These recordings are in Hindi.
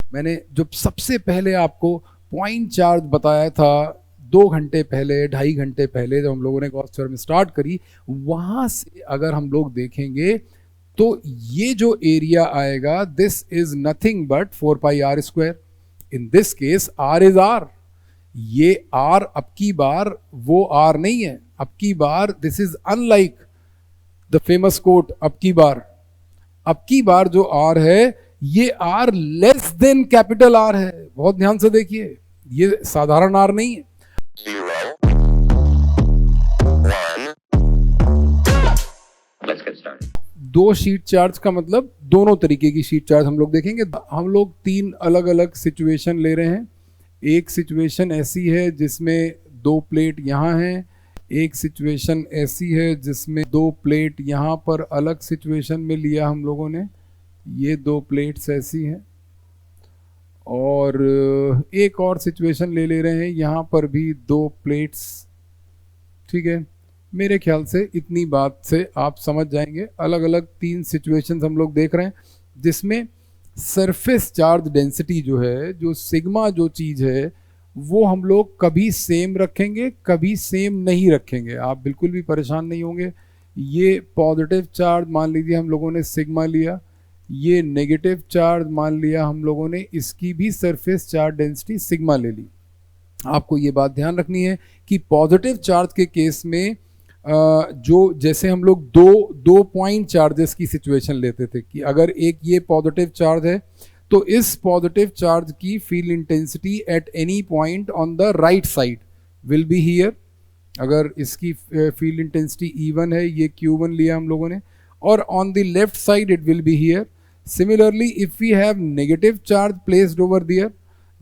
मैंने जो सबसे पहले आपको पॉइंट चार्ज बताया था 2 घंटे पहले, 2.5 घंटे पहले, जब हम लोगों ने गॉस थ्योरम स्टार्ट करी, वहां से अगर हम लोग देखेंगे तो ये जो एरिया आएगा, this is nothing but 4πr²। In this case R is R. ये आर अब की बार वो आर नहीं है, अब की बार this is unlike the famous quote अब की बार जो आर है, ये R less than capital R है। बहुत ध्यान से देखिए, ये साधारण आर नहीं है। 0, 1, let's get started. 2 sheet charge का मतलब दोनों तरीके की शीट चार्ज हम लोग देखेंगे। हम लोग 3 अलग अलग सिचुएशन ले रहे हैं। एक सिचुएशन ऐसी है जिसमें 2 प्लेट यहाँ हैं, एक सिचुएशन ऐसी है जिसमें 2 प्लेट यहाँ पर अलग सिचुएशन में लिया हम लोगों ने, ये 2 प्लेट्स ऐसी हैं, और एक और सिचुएशन ले रहे हैं, यहाँ पर भी 2 प्लेट्स। ठीक है, मेरे ख्याल से इतनी बात से आप समझ जाएंगे। अलग अलग 3 सिचुएशंस हम लोग देख रहे हैं जिसमें सरफेस चार्ज डेंसिटी जो है, जो सिग्मा जो चीज़ है, वो हम लोग कभी सेम रखेंगे, कभी सेम नहीं रखेंगे। आप बिल्कुल भी परेशान नहीं होंगे। ये पॉजिटिव चार्ज मान लीजिए हम लोगों ने सिग्मा लिया, ये नेगेटिव चार्ज मान लिया हम लोगों ने, इसकी भी सरफेस चार्ज डेंसिटी सिग्मा ले ली। आपको ये बात ध्यान रखनी है कि पॉजिटिव चार्ज के केस में जो जैसे हम लोग दो पॉइंट चार्जेस की सिचुएशन लेते थे कि अगर एक ये पॉजिटिव चार्ज है तो इस पॉजिटिव चार्ज की field intensity at any point on the right side will be here. अगर इसकी फील्ड इंटेंसिटी E1 है, ये Q1 लिया हम लोगों ने, और on the left side it will be here. Similarly, if we have negative charge placed over there,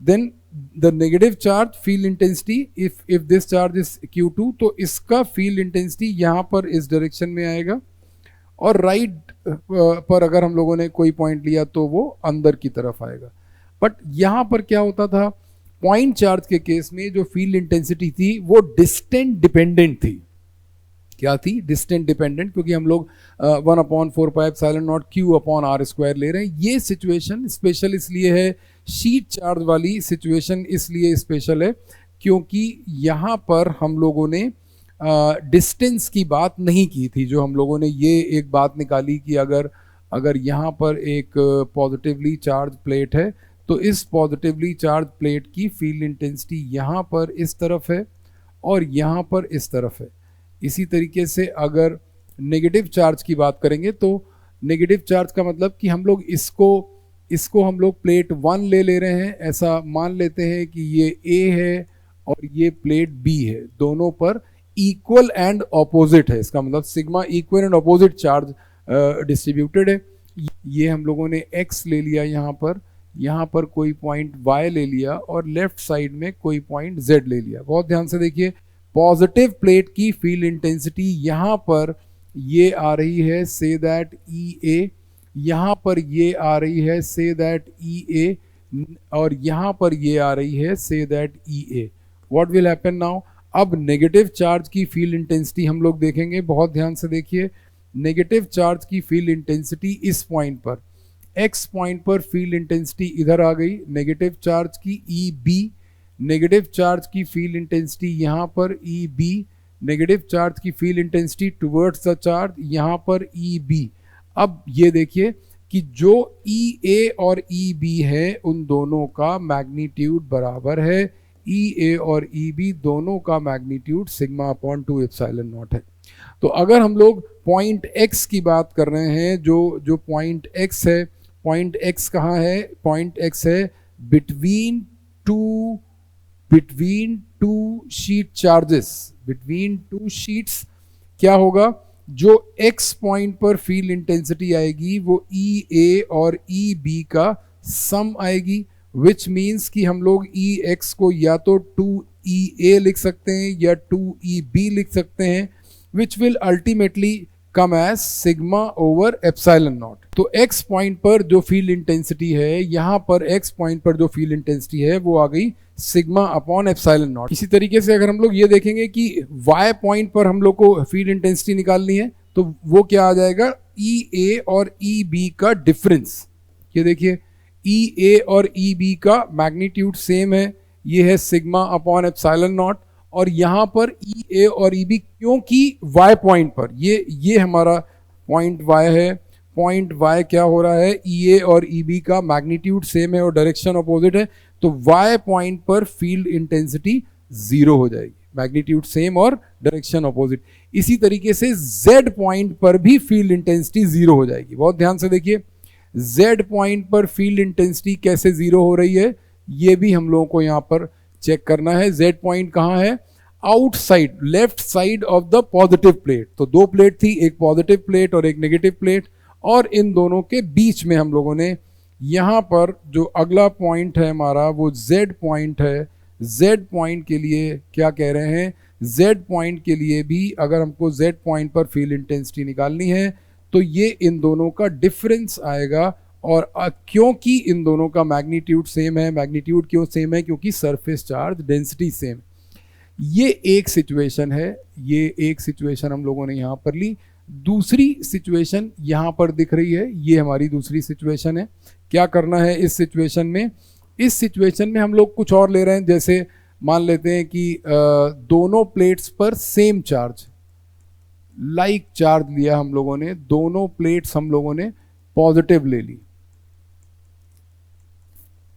then the negative charge field intensity, if this charge is Q2, तो इसका field intensity यहाँ पर इस डायरेक्शन में आएगा, और राइट पर अगर हम लोगों ने कोई पॉइंट लिया तो वो अंदर की तरफ आएगा। बट यहाँ पर क्या होता था, पॉइंट चार्ज के केस में जो फील्ड इंटेंसिटी थी वो डिस्टेंट डिपेंडेंट थी। क्या थी? डिस्टेंट डिपेंडेंट, क्योंकि हम लोग 1/4πε0 Q/r² ले रहे हैं। ये सिचुएशन स्पेशल इसलिए है, शीट चार्ज वाली सिचुएशन इसलिए स्पेशल है क्योंकि यहाँ पर हम लोगों ने डिस्टेंस की बात नहीं की थी। जो हम लोगों ने ये एक बात निकाली कि अगर यहाँ पर एक पॉजिटिवली चार्ज प्लेट है तो इस पॉजिटिवली चार्ज प्लेट की फील्ड इंटेंसिटी यहाँ पर इस तरफ है और यहाँ पर इस तरफ है। इसी तरीके से अगर नेगेटिव चार्ज की बात करेंगे तो नेगेटिव चार्ज का मतलब कि हम लोग इसको हम लोग प्लेट 1 ले रहे हैं। ऐसा मान लेते हैं कि ये A है और ये प्लेट B है, दोनों पर इक्वल एंड ऑपोजिट है। इसका मतलब sigma equal and opposite charge distributed है। ये हम लोगों ने X ले लिया, यहाँ पर कोई पॉइंट Y ले लिया और लेफ्ट साइड में कोई पॉइंट Z ले लिया। बहुत ध्यान से देखिए, पॉजिटिव प्लेट की फील्ड इंटेंसिटी यहाँ पर ये आ रही है से दैट EA, यहाँ पर ये आ रही है से दैट EA, और यहाँ पर ये आ रही है say that EA। What will happen now? अब नेगेटिव चार्ज की फील्ड इंटेंसिटी हम लोग देखेंगे। बहुत ध्यान से देखिए, नेगेटिव चार्ज की फील्ड इंटेंसिटी इस पॉइंट पर, X पॉइंट पर फील्ड इंटेंसिटी इधर आ गई, नेगेटिव चार्ज की EB, नेगेटिव चार्ज की फील्ड इंटेंसिटी यहाँ पर EB, नेगेटिव चार्ज की field intensity towards the charge यहाँ पर EB। अब ये देखिए कि जो EA और EB है उन दोनों का मैग्नीट्यूड बराबर है। EA और EB दोनों का मैग्नीट्यूड σ/2ε0 है। तो अगर हम लोग पॉइंट X की बात कर रहे हैं, जो पॉइंट X है, पॉइंट X कहाँ है? पॉइंट X है between two sheet charges, between two sheets. क्या होगा? जो X पॉइंट पर फील्ड इंटेंसिटी आएगी वो EA और EB का सम आएगी, विच मीन्स कि हम लोग EX को या तो 2EA लिख सकते हैं या 2EB लिख सकते हैं, which will ultimately come as σ/ε0। तो X पॉइंट पर जो फील्ड इंटेंसिटी है, यहाँ पर X पॉइंट पर जो फील्ड इंटेंसिटी है वो आ गई σ/ε0। इसी तरीके से अगर हम लोग ये देखेंगे कि Y पॉइंट पर हम लोग को फील्ड इंटेंसिटी निकालनी है तो वो क्या आ जाएगा? EA और EB का डिफरेंस। ये देखिए, ई ए और ई बी का मैग्नीट्यूड सेम है, ये है सिग्मा अपॉन एप्सिलॉन नॉट। और यहाँ पर ई ए और ई बी क्योंकि वाई पॉइंट पर, ये हमारा पॉइंट वाई है, पॉइंट वाई क्या हो रहा है, ई ए और ई बी का मैग्नीट्यूड सेम है और डायरेक्शन अपोजिट है, तो वाई पॉइंट पर फील्ड इंटेंसिटी जीरो हो जाएगी, मैग्नीट्यूड सेम और डायरेक्शन अपोजिट। इसी तरीके से जेड पॉइंट पर भी फील्ड इंटेंसिटी जीरो हो जाएगी। बहुत ध्यान से देखिए, जेड पॉइंट पर फील्ड इंटेंसिटी कैसे जीरो हो रही है, ये भी हम लोगों को यहाँ पर चेक करना है। जेड पॉइंट कहाँ है, outside left side of the positive plate. तो दो प्लेट थी, एक पॉजिटिव प्लेट और एक नेगेटिव प्लेट, और इन दोनों के बीच में हम लोगों ने यहाँ पर जो अगला पॉइंट है हमारा वो जेड पॉइंट है। जेड पॉइंट के लिए क्या कह रहे हैं, जेड पॉइंट के लिए भी अगर हमको जेड पॉइंट पर फील्ड इंटेंसिटी निकालनी है तो ये इन दोनों का डिफरेंस आएगा। और क्योंकि इन दोनों का मैग्नीट्यूड सेम है, मैग्नीट्यूड क्यों सेम है, क्योंकि सरफेस चार्ज डेंसिटी सेम। ये एक सिचुएशन है, ये एक सिचुएशन हम लोगों ने यहाँ पर ली। दूसरी सिचुएशन यहाँ पर दिख रही है, ये हमारी दूसरी सिचुएशन है। क्या करना है इस सिचुएशन में, इस सिचुएशन में हम लोग कुछ और ले रहे हैं। जैसे मान लेते हैं कि दोनों प्लेट्स पर सेम चार्ज, लाइक चार्ज लिया हम लोगों ने, दोनों प्लेट्स हम लोगों ने पॉजिटिव ले ली,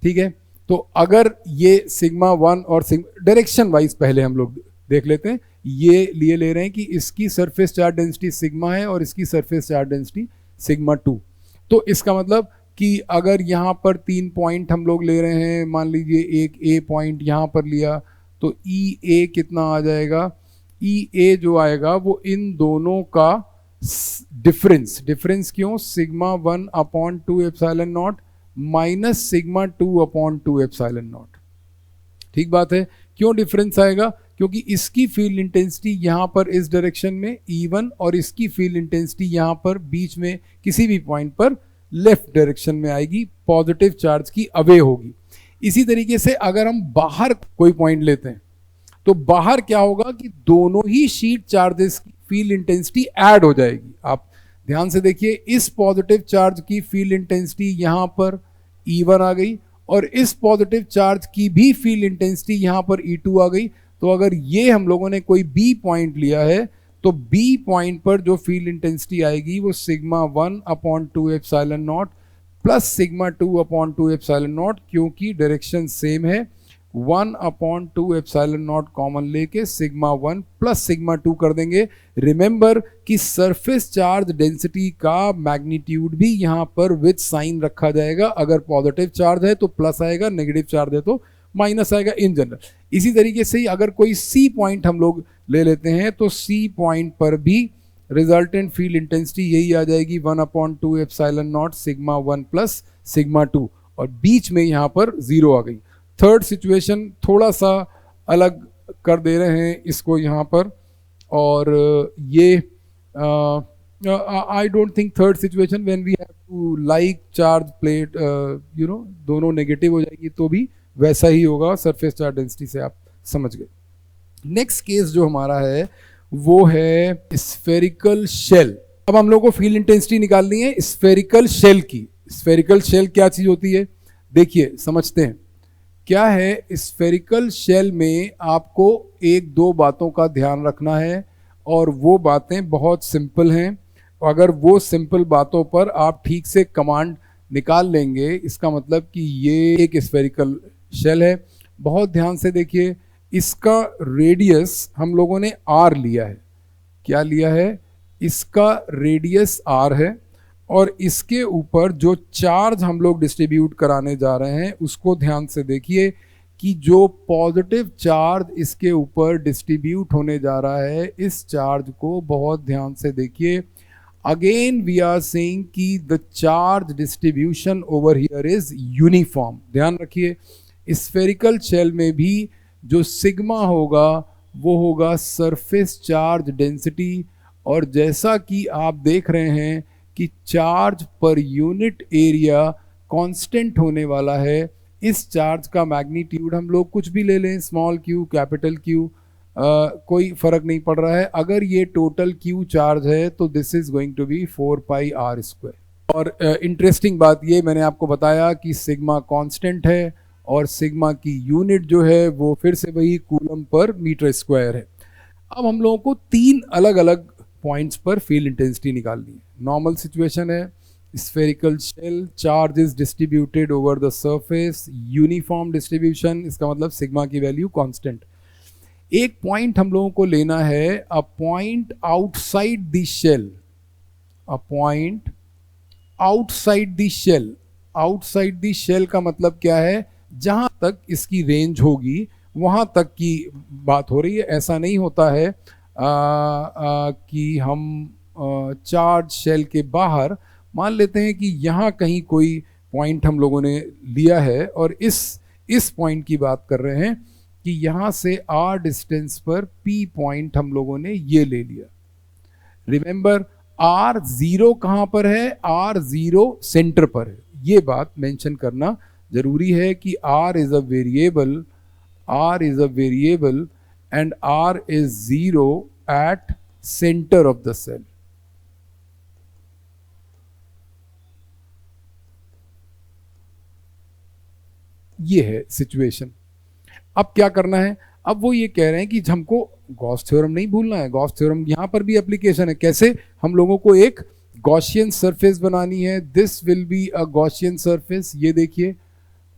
ठीक है। तो अगर ये सिग्मा वन और डायरेक्शन वाइज पहले हम लोग देख लेते हैं, ये लिए ले रहे हैं कि इसकी सरफेस चार्ज डेंसिटी सिग्मा है और इसकी सरफेस चार्ज डेंसिटी सिग्मा 2। तो इसका मतलब कि अगर यहाँ पर 3 पॉइंट हम लोग ले रहे हैं, मान लीजिए एक ए पॉइंट यहाँ पर लिया, तो ई ए कितना आ जाएगा, ई ए जो आएगा वो इन दोनों का डिफरेंस, डिफरेंस क्यों, sigma 1 upon 2 epsilon not minus sigma 2 upon 2 epsilon not. ठीक बात है। क्यों डिफरेंस आएगा, क्योंकि इसकी फील्ड इंटेंसिटी यहाँ पर इस डायरेक्शन में E1 और इसकी फील्ड इंटेंसिटी यहाँ पर बीच में किसी भी पॉइंट पर लेफ्ट डायरेक्शन में आएगी, पॉजिटिव चार्ज की अवे होगी। इसी तरीके से अगर हम बाहर कोई पॉइंट लेते हैं तो बाहर क्या होगा कि दोनों ही शीट चार्जेस की फील्ड इंटेंसिटी ऐड हो जाएगी। आप ध्यान से देखिए, इस पॉजिटिव चार्ज की फील्ड इंटेंसिटी यहाँ पर E1 आ गई और इस पॉजिटिव चार्ज की भी फील्ड इंटेंसिटी यहाँ पर E2 आ गई। तो अगर ये हम लोगों ने कोई बी पॉइंट लिया है तो बी पॉइंट पर जो फील्ड इंटेंसिटी आएगी वो sigma 1 upon 2 epsilon not plus sigma 2 upon 2 epsilon not, क्योंकि डायरेक्शन सेम है। 1 अपॉन 2 एप्सिलॉन नॉट कॉमन लेके सिग्मा 1 प्लस सिग्मा 2 कर देंगे। रिमेंबर कि सरफेस चार्ज डेंसिटी का मैग्नीट्यूड भी यहाँ पर विद साइन रखा जाएगा। अगर पॉजिटिव चार्ज है तो प्लस आएगा, नेगेटिव चार्ज है तो माइनस आएगा इन जनरल। इसी तरीके से ही अगर कोई सी पॉइंट हम लोग ले लेते हैं तो सी पॉइंट पर भी रिजल्टेंट फील्ड इंटेंसिटी यही आ जाएगी 1 upon 2 epsilon not sigma 1 plus sigma 2, और बीच में यहाँ पर 0 आ गई। थर्ड सिचुएशन थोड़ा सा अलग कर दे रहे हैं इसको यहाँ पर, और ये I don't think third situation when we have to like charge plate दोनों नेगेटिव हो जाएगी तो भी वैसा ही होगा सरफेस चार्ज डेंसिटी से, आप समझ गए। नेक्स्ट केस जो हमारा है वो है स्फेरिकल शेल। अब हम लोग को फील्ड इंटेंसिटी निकालनी है स्फेरिकल शेल की। स्फेरिकल शेल क्या चीज होती है, देखिए समझते हैं क्या है। स्फेरिकल शेल में आपको एक दो बातों का ध्यान रखना है और वो बातें बहुत सिंपल हैं। अगर वो सिंपल बातों पर आप ठीक से कमांड निकाल लेंगे, इसका मतलब कि ये एक स्फेरिकल शेल है। बहुत ध्यान से देखिए, इसका रेडियस हम लोगों ने r लिया है। क्या लिया है, इसका रेडियस r है और इसके ऊपर जो चार्ज हम लोग डिस्ट्रीब्यूट कराने जा रहे हैं उसको ध्यान से देखिए कि जो पॉजिटिव चार्ज इसके ऊपर डिस्ट्रीब्यूट होने जा रहा है, इस चार्ज को बहुत ध्यान से देखिए। अगेन वी आर सेइंग कि the charge distribution over here is uniform. ध्यान रखिए, स्फेरिकल शेल में भी जो सिग्मा होगा वो होगा सरफेस चार्ज डेंसिटी, और जैसा कि आप देख रहे हैं कि charge per unit area constant होने वाला है। इस चार्ज का मैग्नीट्यूड हम लोग कुछ भी ले लें, स्मॉल क्यू कैपिटल क्यू, कोई फर्क नहीं पड़ रहा है। अगर ये टोटल क्यू चार्ज है तो this is going to be 4 pi r square. और इंटरेस्टिंग बात ये मैंने आपको बताया कि सिग्मा कांस्टेंट है और सिग्मा की यूनिट जो है वो फिर से वही कूलम पर मीटर स्क्वायर है। अब हम लोगों को तीन अलग अलग पॉइंट्स पर फील्ड इंटेंसिटी निकालनी है। नॉर्मल सिचुएशन है, spherical shell, charge is distributed over the surface, uniform distribution, इसका मतलब सिग्मा की वैल्यू कांस्टेंट। एक पॉइंट हम लोगों को लेना है, a point outside the shell, a point outside the shell. Outside the shell का मतलब क्या है, जहां तक इसकी रेंज होगी वहां तक की बात हो रही है। ऐसा नहीं होता है कि हम चार्ज शेल के बाहर मान लेते हैं कि यहाँ कहीं कोई पॉइंट हम लोगों ने लिया है और इस पॉइंट की बात कर रहे हैं कि यहाँ से आर डिस्टेंस पर पी पॉइंट हम लोगों ने ये ले लिया। रिमेंबर आर जीरो कहाँ पर है, आर जीरो सेंटर पर है। ये बात मेंशन करना जरूरी है कि R is a variable, R is a variable and R is 0 at center of the cell. ये है सिचुएशन। अब क्या करना है, अब वो ये कह रहे हैं कि हमको गॉस थ्योरम नहीं भूलना है। गॉस थ्योरम यहां पर भी एप्लीकेशन है। कैसे, हम लोगों को एक गॉसियन सरफेस बनानी है। This will be a Gaussian surface. ये देखिए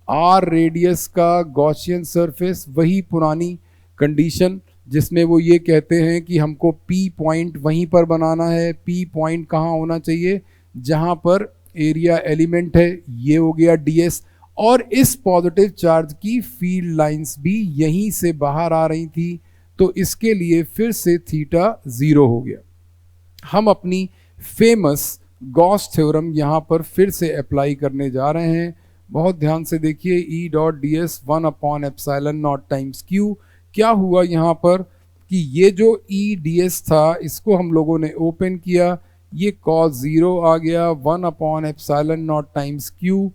आर रेडियस का गॉसियन सरफेस, वही पुरानी कंडीशन जिसमें वो ये कहते हैं कि हमको पी पॉइंट वहीं पर बनाना है। पी पॉइंट कहाँ होना चाहिए, जहां पर एरिया एलिमेंट है, ये हो गया डीएस। और इस पॉजिटिव चार्ज की फील्ड लाइंस भी यहीं से बाहर आ रही थी, तो इसके लिए फिर से थीटा 0 हो गया। हम अपनी फेमस गॉस थ्योरम यहां पर फिर से अप्लाई करने जा रहे हैं। बहुत ध्यान से देखिए, E dot D S 1/ε0 times Q. क्या हुआ यहाँ पर कि ये जो ई डी एस था इसको हम लोगों ने ओपन किया, ये कॉस 0 आ गया 1/ε0 टाइम्स क्यू।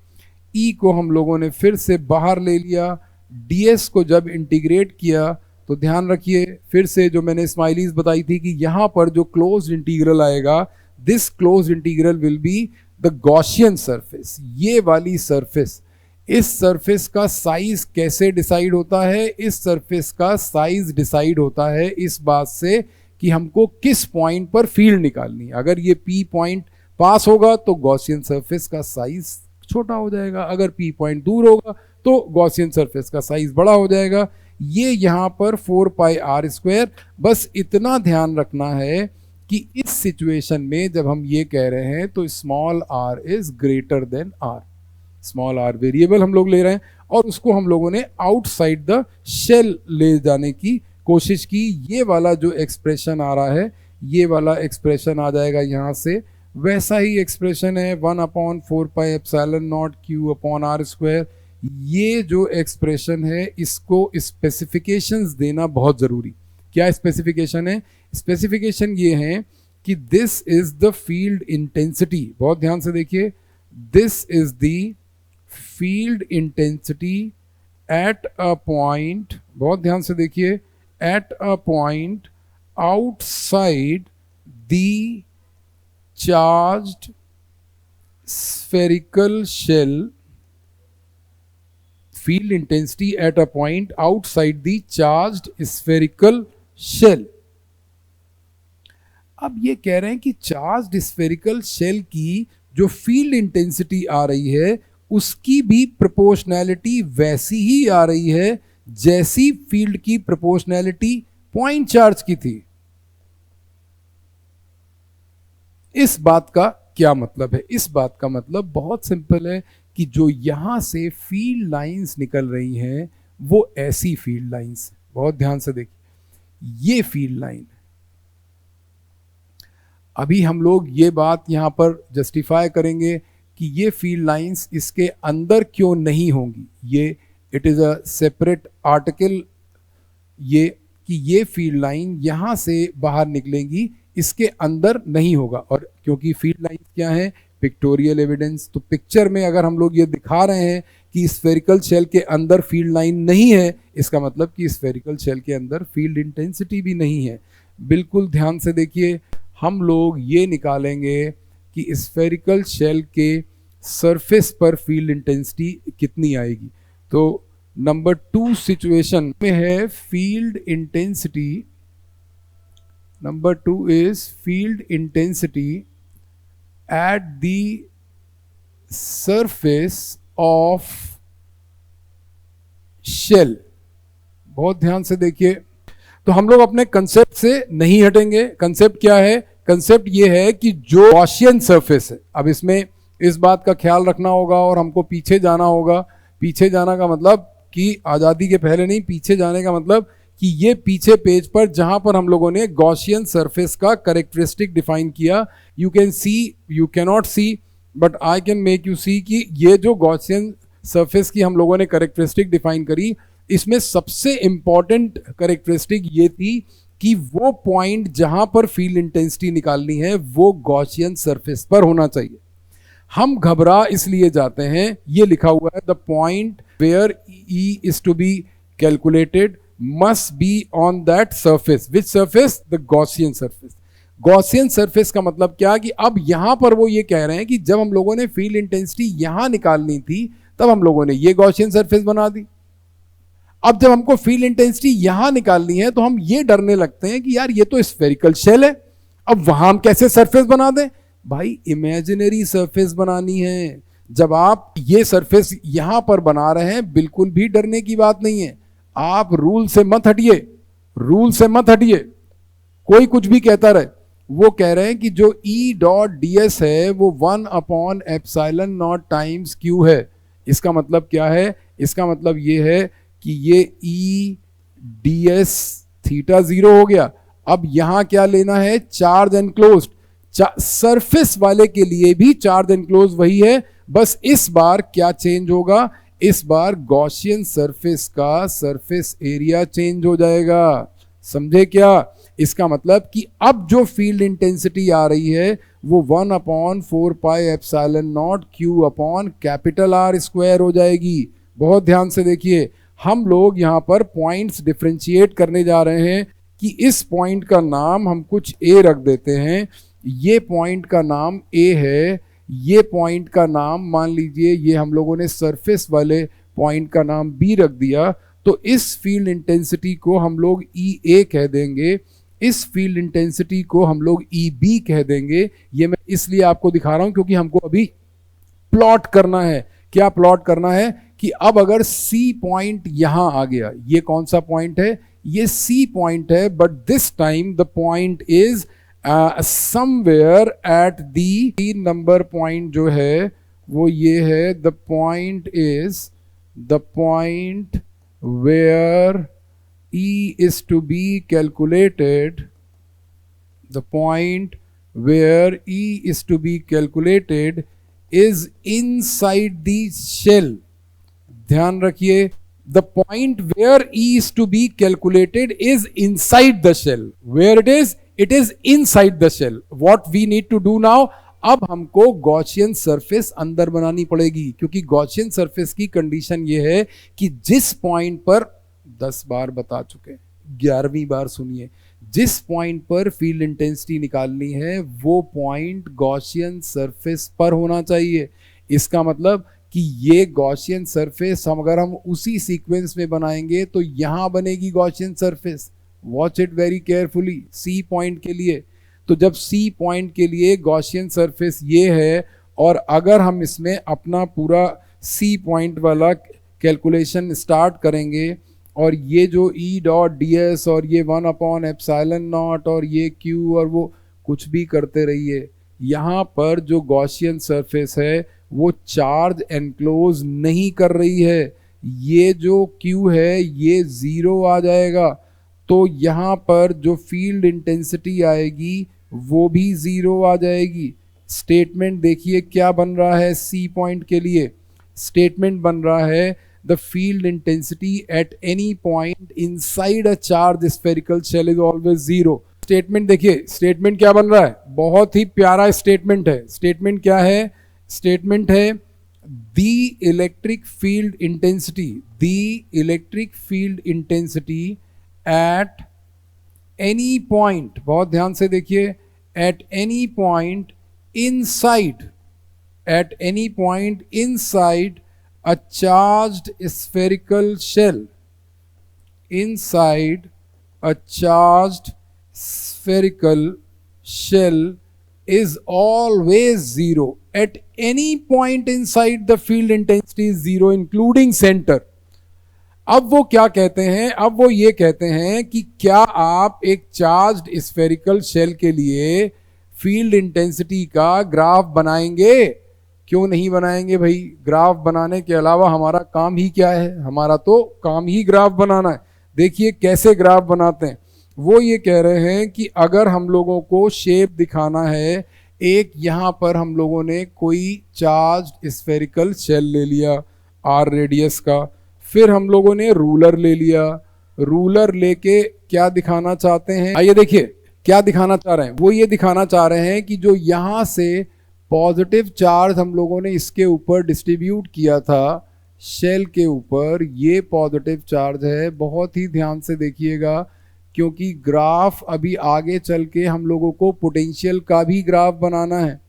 ई को हम लोगों ने फिर से बाहर ले लिया। डी एस को जब इंटीग्रेट किया तो ध्यान रखिए फिर से जो मैंने स्माइलीज बताई थी कि यहाँ पर जो क्लोज इंटीग्रल आएगा, this close integral will be the Gaussian surface. ये वाली सरफेस, इस सरफेस का साइज कैसे डिसाइड होता है, इस सरफेस का साइज डिसाइड होता है इस बात से कि हमको किस पॉइंट पर फील्ड निकालनी है। अगर ये पी पॉइंट पास होगा तो गॉसियन सरफेस का साइज छोटा हो जाएगा, अगर पी पॉइंट दूर होगा तो गॉसियन सरफेस का साइज बड़ा हो जाएगा। ये यहाँ पर 4πr²। बस इतना ध्यान रखना है कि इस सिचुएशन में जब हम ये कह रहे हैं तो small r is greater then r। Small r variable हम लोग ले रहे हैं और उसको हम लोगों ने आउटसाइड द शेल ले जाने की कोशिश की। ये वाला जो एक्सप्रेशन आ रहा है, ये वाला एक्सप्रेशन आ जाएगा यहाँ से, वैसा ही एक्सप्रेशन है 1/4πε0 q/r²। ये जो एक्सप्रेशन है इसको स्पेसिफिकेशंस देना बहुत जरूरी। क्या स्पेसिफिकेशन है, स्पेसिफिकेशन ये है कि this is the field intensity. बहुत ध्यान से देखिए, this is the field intensity at a point, बहुत ध्यान से देखिए, eight a point outside the charged spherical shell, field intensity at a point outside the charged spherical shell। अब ये कह रहे हैं कि चार्ज्ड स्फेरिकल शेल की जो फील्ड इंटेंसिटी आ रही है उसकी भी प्रोपोर्शनैलिटी वैसी ही आ रही है जैसी फील्ड की प्रोपोर्शनैलिटी पॉइंट चार्ज की थी। इस बात का क्या मतलब है, इस बात का मतलब बहुत सिंपल है कि जो यहां से फील्ड लाइंस निकल रही हैं वो ऐसी फील्ड लाइंस, बहुत ध्यान से देखिए, ये फील्ड लाइन। अभी हम लोग ये बात यहां पर जस्टिफाई करेंगे कि ये फील्ड लाइंस इसके अंदर क्यों नहीं होंगी। ये it is a separate article, ये कि ये फील्ड लाइन यहां से बाहर निकलेंगी, इसके अंदर नहीं होगा। और क्योंकि फील्ड लाइन क्या है, पिक्टोरियल एविडेंस, तो पिक्चर में अगर हम लोग ये दिखा रहे हैं कि स्फेरिकल शेल के अंदर फील्ड लाइन नहीं है, इसका मतलब कि स्फेरिकल शेल के अंदर फील्ड इंटेंसिटी भी नहीं है। बिल्कुल ध्यान से देखिए, हम लोग ये निकालेंगे कि स्फेरिकल शेल के सरफेस पर फील्ड इंटेंसिटी कितनी आएगी। तो नंबर 2 सिचुएशन में है field intensity, number 2 is field intensity at the surface of shell. बहुत ध्यान से देखिए, तो हम लोग अपने कंसेप्ट से नहीं हटेंगे। कंसेप्ट क्या है? कंसेप्ट ये है कि जो गॉसियन सरफेस है, अब इसमें इस बात का ख्याल रखना होगा और हमको पीछे जाना होगा। पीछे जाना का मतलब कि आज़ादी के पहले नहीं, पीछे जाने का मतलब कि ये पीछे पेज पर जहां पर हम लोगों ने गॉसियन सरफेस का कैरेक्टरिस्टिक डिफाइन किया, you can see, you cannot see but I can make you see कि ये जो गॉसियन सरफेस की हम लोगों ने कैरेक्टरिस्टिक डिफाइन करी, इसमें सबसे इंपॉर्टेंट कैरेक्टरिस्टिक ये थी कि वो पॉइंट जहां पर फील्ड इंटेंसिटी निकालनी है वो गॉसियन सरफेस पर होना चाहिए। हम घबरा इसलिए जाते हैं, ये लिखा हुआ है the point where E is to be calculated must be on that surface. Which surface? The Gaussian surface. Gaussian surface का मतलब क्या कि अब यहां पर वो ये कह रहे हैं कि जब हम लोगों ने फील्ड इंटेंसिटी यहां निकालनी थी तब हम लोगों ने ये गॉसियन सरफेस बना दी। अब जब हमको फील्ड इंटेंसिटी यहां निकालनी है तो हम ये डरने लगते हैं कि यार ये तो स्फेरिकल शेल है, अब वहां हम कैसे सरफेस बना दें? भाई इमेजिनरी सरफेस बनानी है। जब आप ये सरफेस यहां पर बना रहे हैं, बिल्कुल भी डरने की बात नहीं है। आप रूल से मत हटिए, रूल से मत हटिए। कोई कुछ भी कहता रहे, वो कह रहे हैं कि जो E डॉट ds है वो 1/ε0 टाइम्स Q है। इसका मतलब क्या है? इसका मतलब ये है कि ये E ds थीटा 0 हो गया। अब यहां क्या लेना है? Charge enclosed. सरफेस वाले के लिए भी चार्ज एनक्लोज वही है, बस इस बार क्या चेंज होगा? इस बार गॉसियन सरफेस का सरफेस एरिया चेंज हो जाएगा। समझे क्या? इसका मतलब कि अब जो फील्ड इंटेंसिटी आ रही है वो 1/4πε0 Q upon capital R square हो जाएगी। बहुत ध्यान से देखिए, हम लोग यहाँ पर पॉइंट्स डिफ्रेंशिएट करने जा रहे हैं कि इस पॉइंट का नाम हम कुछ A रख देते हैं, ये पॉइंट का नाम A है, ये पॉइंट का नाम मान लीजिए, ये हम लोगों ने सरफेस वाले पॉइंट का नाम B रख दिया, तो इस फील्ड इंटेंसिटी को हम लोग EA कह देंगे, इस फील्ड इंटेंसिटी को हम लोग EB कह देंगे। ये मैं इसलिए आपको दिखा रहा हूं क्योंकि हमको अभी प्लॉट करना है। क्या प्लॉट करना है? कि अब अगर C पॉइंट यहां आ गया, ये कौन सा पॉइंट है? ये C पॉइंट है, but this time the point is somewhere at the 3 number point जो है वो ये है, the point is the point where E is to be calculated, the point where E is to be calculated is inside the shell. ध्यान रखिए, the point where E is to be calculated is inside the shell. Where it is? It is inside the shell. What we need to do now? अब हमको गॉसियन सरफेस अंदर बनानी पड़ेगी, क्योंकि गॉसियन सरफेस की कंडीशन ये है कि जिस पॉइंट पर 10 बार बता चुके, 11वीं बार सुनिए, जिस पॉइंट पर फील्ड इंटेंसिटी निकालनी है वो पॉइंट गॉसियन सरफेस पर होना चाहिए। इसका मतलब कि ये गॉसियन सरफेस अगर हम उसी सीक्वेंस में बनाएंगे तो यहां बनेगी Gaussian surface. Watch it very carefully. C point के लिए, तो जब C पॉइंट के लिए गॉसियन सरफेस ये है, और अगर हम इसमें अपना पूरा C पॉइंट वाला कैलकुलेशन स्टार्ट करेंगे, और ये जो E डॉट ds और ये 1/ε0 और ये Q और वो कुछ भी करते रहिए, यहाँ पर जो गॉसियन सरफेस है वो चार्ज एनक्लोज नहीं कर रही है। ये जो Q है ये 0 आ जाएगा, तो यहाँ पर जो फील्ड इंटेंसिटी आएगी वो भी 0 आ जाएगी। स्टेटमेंट देखिए क्या बन रहा है C पॉइंट के लिए। स्टेटमेंट बन रहा है the field intensity at any point inside a charged spherical shell is always 0. Statement देखिए, स्टेटमेंट क्या बन रहा है? बहुत ही प्यारा स्टेटमेंट है। स्टेटमेंट क्या है? स्टेटमेंट है the electric field intensity at any point, बहुत ध्यान से देखिए, at any point inside, at any point inside a charged spherical shell, inside a charged spherical shell is always zero. At any point inside the field intensity is zero including center. अब वो क्या कहते हैं, अब वो ये कहते हैं कि क्या आप एक चार्ज्ड स्फेरिकल शेल के लिए फील्ड इंटेंसिटी का ग्राफ बनाएंगे? क्यों नहीं बनाएंगे भाई? ग्राफ बनाने के अलावा हमारा काम ही क्या है? हमारा तो काम ही ग्राफ बनाना है। देखिए कैसे ग्राफ बनाते हैं। वो ये कह रहे हैं कि अगर हम लोगों को शेप दिखाना है, एक यहाँ पर हम लोगों ने कोई चार्ज्ड स्फेरिकल शेल ले लिया आर रेडियस का, फिर हम लोगों ने रूलर ले लिया, रूलर लेके क्या दिखाना चाहते हैं, आइए देखिए क्या दिखाना चाह रहे हैं। वो ये दिखाना चाह रहे हैं कि जो यहाँ से पॉजिटिव चार्ज हम लोगों ने इसके ऊपर डिस्ट्रीब्यूट किया था शेल के ऊपर, ये पॉजिटिव चार्ज है। बहुत ही ध्यान से देखिएगा क्योंकि ग्राफ अभी आगे चल के हम लोगों को पोटेंशियल का भी ग्राफ बनाना है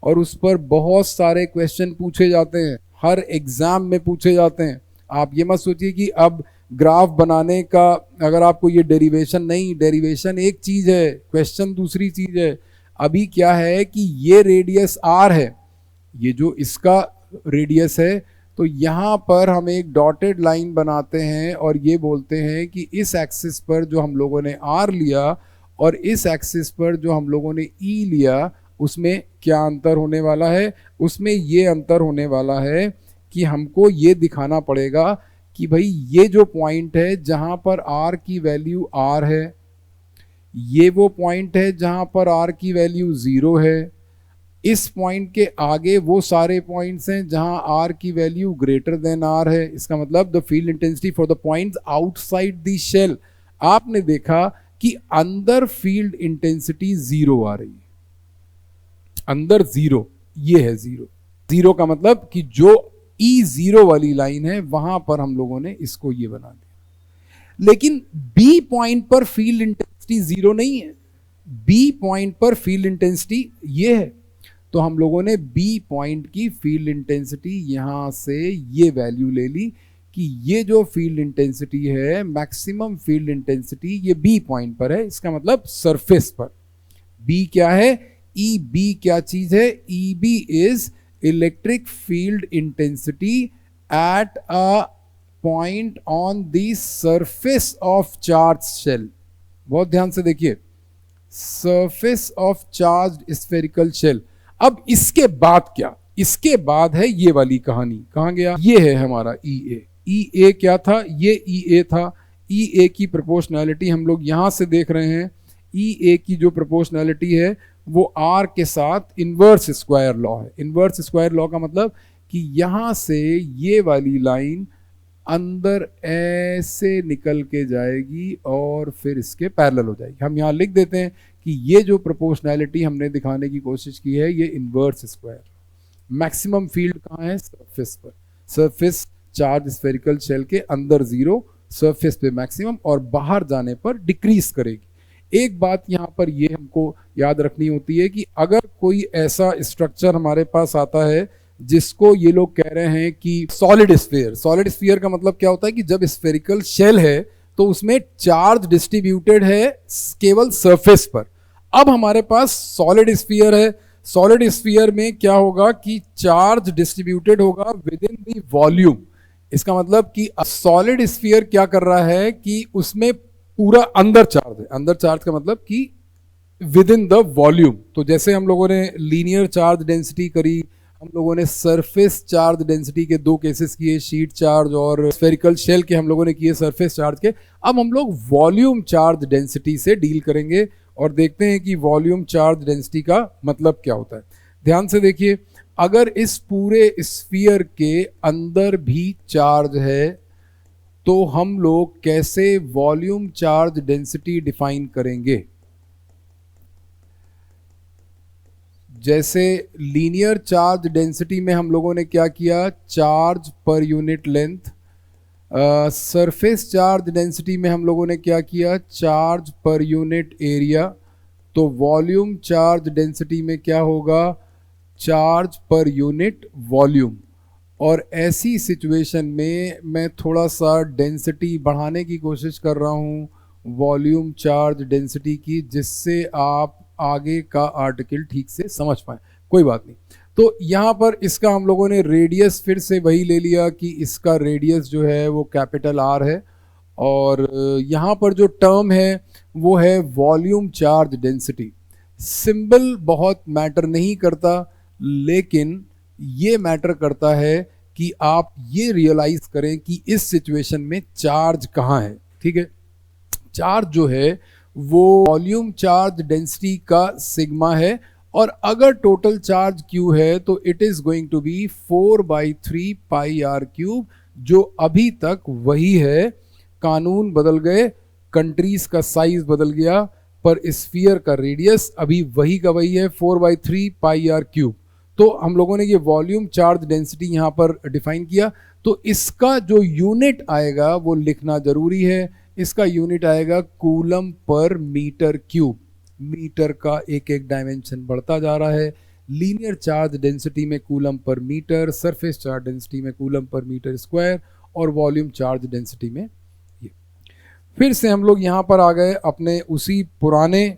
और उस पर बहुत सारे क्वेश्चन पूछे जाते हैं, हर एग्जाम में पूछे जाते हैं। आप ये मत सोचिए कि अब ग्राफ बनाने का अगर आपको ये डेरिवेशन नहीं, डेरिवेशन एक चीज़ है, क्वेश्चन दूसरी चीज़ है। अभी क्या है कि ये रेडियस आर है, ये जो इसका रेडियस है, तो यहाँ पर हम एक डॉटेड लाइन बनाते हैं और ये बोलते हैं कि इस एक्सिस पर जो हम लोगों ने आर लिया और इस एक्सिस पर जो हम लोगों ने ई लिया, उसमें क्या अंतर होने वाला है? उसमें ये अंतर होने वाला है कि हमको ये दिखाना पड़ेगा कि भाई ये जो पॉइंट है जहाँ पर आर की वैल्यू आर है, ये वो पॉइंट है जहाँ पर आर की वैल्यू 0 है। इस पॉइंट के आगे वो सारे पॉइंट्स हैं जहाँ आर की वैल्यू ग्रेटर देन आर है। इसका मतलब the field intensity for the points outside the shell, आपने देखा कि अंदर फील्ड इंटेंसिटी 0 आ रही है, अंदर 0, ये है 0। 0 का मतलब कि जो E0 वाली लाइन है वहां पर हम लोगों ने इसको ये बना दिया। लेकिन बी पॉइंट पर फील्ड इंटेंसिटी 0 नहीं है, बी पॉइंट पर फील्ड इंटेंसिटी ये है। तो हम लोगों ने बी पॉइंट की फील्ड इंटेंसिटी यहां से ये वैल्यू ले ली कि ये जो फील्ड इंटेंसिटी है, मैक्सिमम फील्ड इंटेंसिटी, ये बी पॉइंट पर है। इसका मतलब सरफेस पर। बी क्या है? ई बी क्या चीज है? E B is electric field intensity at a point on the surface of charge shell. बहुत ध्यान से देखिए, surface of charge spherical shell. अब इसके बाद क्या? इसके बाद है ये वाली कहानी। कहाँ गया? ये है हमारा ई ए। ई ए क्या था? ये ई ए था। ई ए की प्रोपोर्शनैलिटी हम लोग यहां से देख रहे हैं। ई ए की जो प्रोपोर्शनैलिटी है वो आर के साथ इन्वर्स स्क्वायर लॉ है। इन्वर्स स्क्वायर लॉ का मतलब कि यहां से ये वाली लाइन अंदर ऐसे निकल के जाएगी और फिर इसके पैरेलल हो जाएगी। हम यहाँ लिख देते हैं कि ये जो प्रोपोर्शनैलिटी हमने दिखाने की कोशिश की है, ये इन्वर्स स्क्वायर। मैक्सिमम फील्ड कहाँ है? सरफेस पर। सरफेस चार्ज स्फेरिकल शेल के अंदर 0, सरफेस पे मैक्सिमम, और बाहर जाने पर डिक्रीज करेगी। एक बात यहाँ पर ये हमको याद रखनी होती है कि अगर कोई ऐसा स्ट्रक्चर हमारे पास आता है जिसको ये लोग कह रहे हैं कि सॉलिड स्फीयर। सॉलिड स्फीयर का मतलब क्या होता है कि जब स्फेरिकल शेल है तो उसमें चार्ज डिस्ट्रीब्यूटेड है केवल सरफेस पर। अब हमारे पास सॉलिड स्फीयर है। सॉलिड स्फीयर में क्या होगा कि चार्ज डिस्ट्रीब्यूटेड होगा विद इन द वॉल्यूम। इसका मतलब कि सॉलिड स्फीयर क्या कर रहा है कि उसमें पूरा अंदर चार्ज है। अंदर चार्ज का मतलब कि विद इन द वॉल्यूम। तो जैसे हम लोगों ने लीनियर चार्ज डेंसिटी करी, हम लोगों ने सरफेस चार्ज डेंसिटी के 2 केसेस किए, शीट चार्ज और स्फेरिकल शेल के हम लोगों ने किए सरफेस चार्ज के। अब हम लोग वॉल्यूम चार्ज डेंसिटी से डील करेंगे और देखते हैं कि वॉल्यूम चार्ज डेंसिटी का मतलब क्या होता है। ध्यान से देखिए, अगर इस पूरे स्फीयर के अंदर भी चार्ज है तो हम लोग कैसे वॉल्यूम चार्ज डेंसिटी डिफाइन करेंगे? जैसे लीनियर चार्ज डेंसिटी में हम लोगों ने क्या किया? Charge per unit length. Surface charge density में हम लोगों ने क्या किया? Charge per unit area. तो वॉल्यूम चार्ज डेंसिटी में क्या होगा? Charge per unit volume. और ऐसी सिचुएशन में मैं थोड़ा सा डेंसिटी बढ़ाने की कोशिश कर रहा हूँ, वॉल्यूम चार्ज डेंसिटी की, जिससे आप आगे का आर्टिकल ठीक से समझ पाए। कोई बात नहीं। तो यहाँ पर इसका हम लोगों ने रेडियस फिर से वही ले लिया कि इसका रेडियस जो है वो कैपिटल आर है, और यहाँ पर जो टर्म है वो है वॉल्यूम चार्ज डेंसिटी। सिंबल बहुत मैटर नहीं करता, लेकिन ये मैटर करता है कि आप ये रियलाइज करें कि इस सिचुएशन में चार्ज कहाँ है। ठीक है, चार्ज जो है वो वॉल्यूम चार्ज डेंसिटी का सिग्मा है, और अगर टोटल चार्ज Q है तो it is going to be 4/3 pi R cube, जो अभी तक वही है। कानून बदल गए, कंट्रीज का साइज बदल गया, पर स्फीयर का रेडियस अभी वही का वही है, 4/3 पाई आर क्यूब। तो हम लोगों ने ये वॉल्यूम चार्ज डेंसिटी यहाँ पर डिफाइन किया। तो इसका जो यूनिट आएगा वो लिखना जरूरी है। इसका यूनिट आएगा कूलम पर मीटर क्यूब। मीटर का एक एक डायमेंशन बढ़ता जा रहा है। लीनियर चार्ज डेंसिटी में कूलम पर मीटर, सरफेस चार्ज डेंसिटी में कूलम पर मीटर स्क्वायर, और वॉल्यूम चार्ज डेंसिटी में ये। फिर से हम लोग यहाँ पर आ गए अपने उसी पुराने